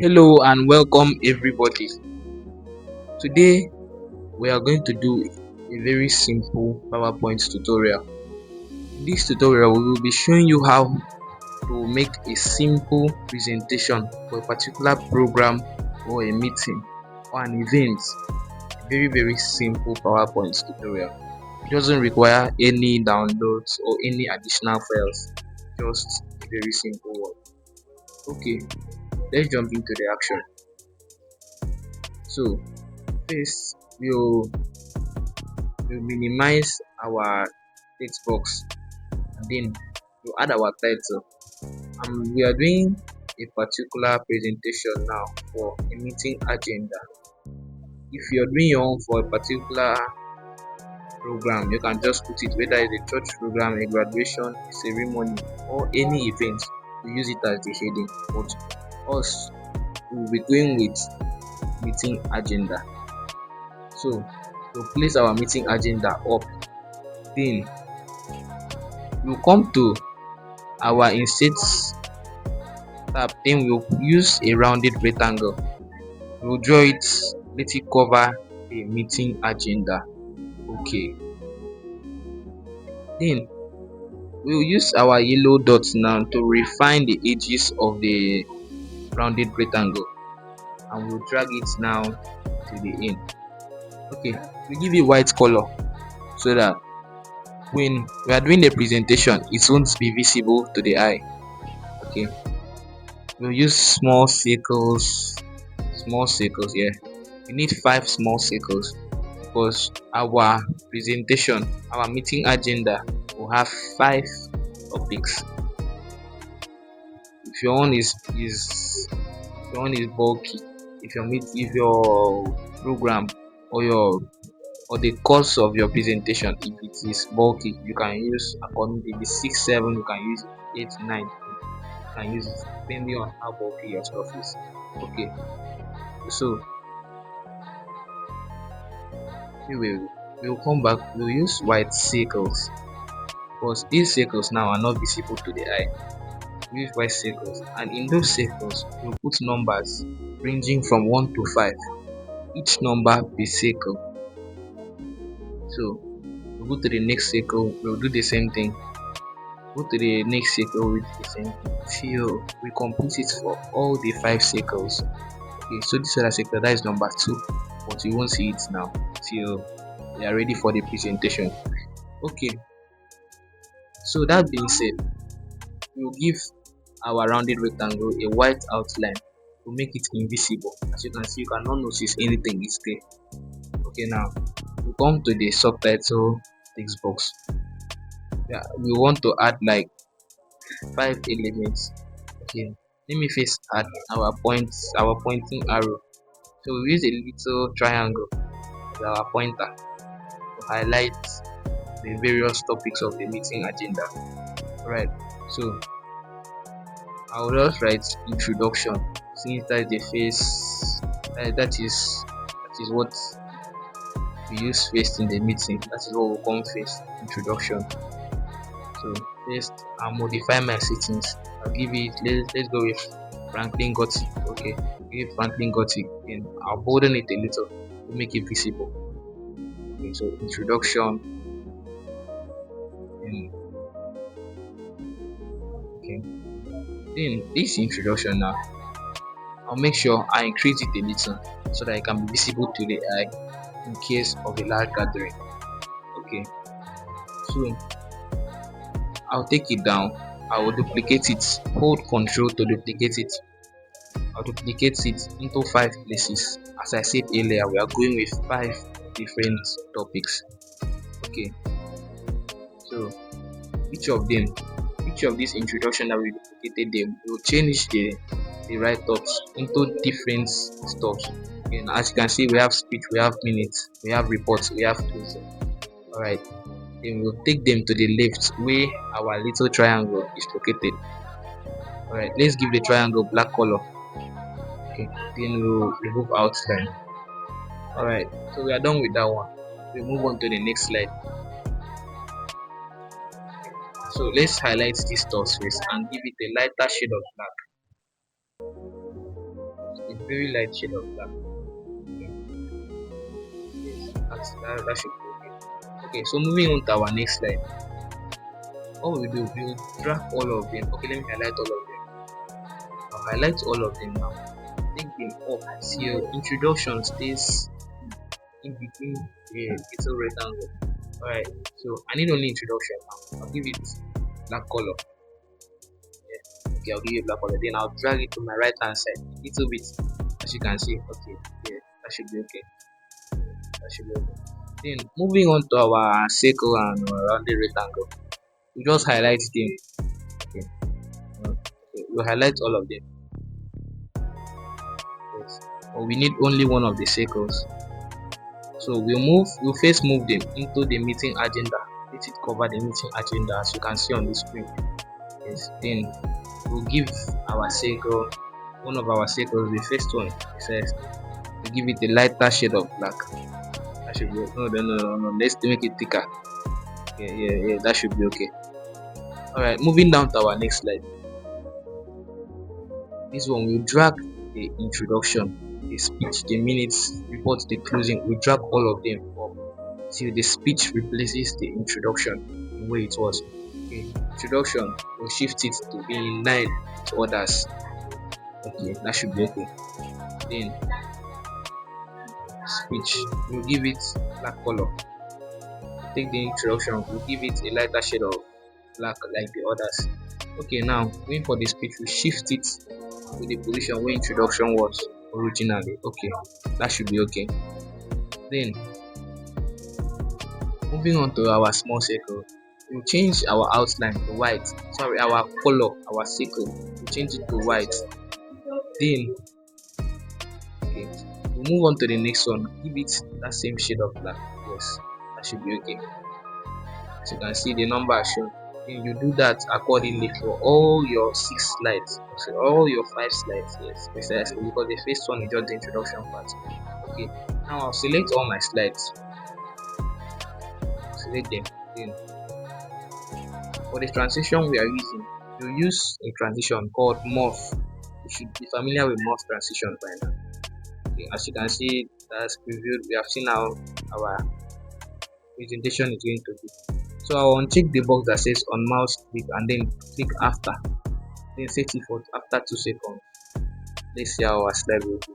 Hello and welcome everybody. Today we are going to do a very simple PowerPoint tutorial. In this tutorial, we will be showing you how to make a simple presentation for a particular program or a meeting or an event. A very simple PowerPoint tutorial. It doesn't require any downloads or any additional files. Just a very simple one. Okay, let's jump into the action. So first, we'll minimize our text box and then we'll add our title. We are doing a particular presentation now for a meeting agenda. If you're doing your own for a particular program, you can just put it, whether it's a church program, a graduation, ceremony, or any event, you use it as the heading. But us, we'll be going with meeting agenda. So we'll place our meeting agenda up. Then we'll come to our insert tab. Then we'll use a rounded rectangle. We'll draw it, let it cover the meeting agenda. Okay. Then we'll use our yellow dots now to refine the edges of the rounded rectangle, and we'll drag it now to the end. Okay, we give it white color so that when we are doing the presentation, it won't be visible to the eye. Okay, we'll use small circles. Yeah, we need 5 small circles because our presentation, our meeting agenda will have 5 topics. If your own is bulky, if your program or the course of your presentation, if it is bulky, you can use according to the 6 7, you can use 8 9, you can use it depending on how bulky your stuff is. Okay, so we'll come back. We'll use white circles because these circles now are not visible to the eye. We use white circles, and in those circles we'll put numbers ranging from 1 to 5, each number per circle. So we'll go to the next circle, we'll do the same thing. Go to the next circle with the same thing till we complete it for all the 5 circles. Okay, so this other circle, that is number 2, but you won't see it now till we are ready for the presentation. Okay, so that being said, we'll give our rounded rectangle a white outline to make it invisible. As you can see, you cannot notice anything is there. Okay, now we come to the subtitle text box. Yeah, we want to add like 5 elements. Okay, let me first add our pointing arrow. So we use a little triangle as our pointer to highlight the various topics of the meeting agenda. Alright, so I'll just write introduction, since that is the face, that is what we use first in the meeting. That is what will come first, introduction. So first I'll modify my settings. I'll give it, let's go with Franklin Gothic. Okay, give Franklin Gothic, and I'll bolden it a little to make it visible. Okay, so introduction, and okay, then this introduction now, I'll make sure I increase it a little so that it can be visible to the eye in case of a large gathering. Okay, so I'll take it down. I will duplicate it. Hold Control to duplicate it. I'll duplicate it into 5 places. As I said earlier, we are going with 5 different topics. Okay, so each of these introduction that we duplicated them, we'll change the write-ups into different stuffs. And as you can see, we have speech, we have minutes, we have reports, we have tools. Alright, then we'll take them to the left where our little triangle is located. Alright, let's give the triangle black color. Okay, then we'll remove outline. Alright, so we are done with that one. We move on to the next slide. So let's highlight this stuff first and give it a lighter shade of black. very light shade of black. Yes, that should be okay. Okay, so moving on to our next slide. What we do, we will drag all of them. Okay, let me highlight all of them. I'll highlight all of them now. Take them up till introduction stays in between the little rectangle. Alright, so I need only introduction now. I'll give it black color. Yeah. Okay, I'll give it black color. Then I'll drag it to my right hand side a little bit. As you can see, okay, yeah, that should be okay. That should be okay. Then moving on to our circle and rounded rectangle, we just highlight them. Okay, okay. We'll highlight all of them. Yes. But we need only one of the circles. So we'll first move them into the meeting agenda. Let it cover the meeting agenda as you can see on the screen. Yes, then we'll give our circle, one of our circles, the first one, it says we give it a lighter shade of black. That should be no. Let's make it thicker. Yeah, that should be okay. Alright, moving down to our next slide. This one will drag the introduction, the speech, the minutes, report, the closing. We drag all of them up till the speech replaces the introduction the way it was. Okay, introduction, we'll shift it to be in line with others. Okay, that should be okay. Then speech, we'll give it black color. Take the introduction, we'll give it a lighter shade of black like the others. Okay, now going for the speech, we shift it to the position where introduction was originally. Okay, that should be okay. Then moving on to our small circle, we'll change our outline to white. Sorry, our color, our circle, we'll change it to white. Then okay, we'll move on to the next one. Give it that same shade of black. Yes, that should be okay. As you can see, the number are shown. Then you do that accordingly for all your 6 slides, so all your 5 slides. Yes, precisely, because the first one is just the introduction part. Okay, now I'll select all my slides. Select them. Then for the transition we are using, you use a transition called morph. You should be familiar with morph transition by now. Okay, as you can see, that's previewed. We have seen how our presentation is going to be. So I'll uncheck the box that says on mouse click and then click after. Then set it for after 2 seconds. Let's see how our slide will be.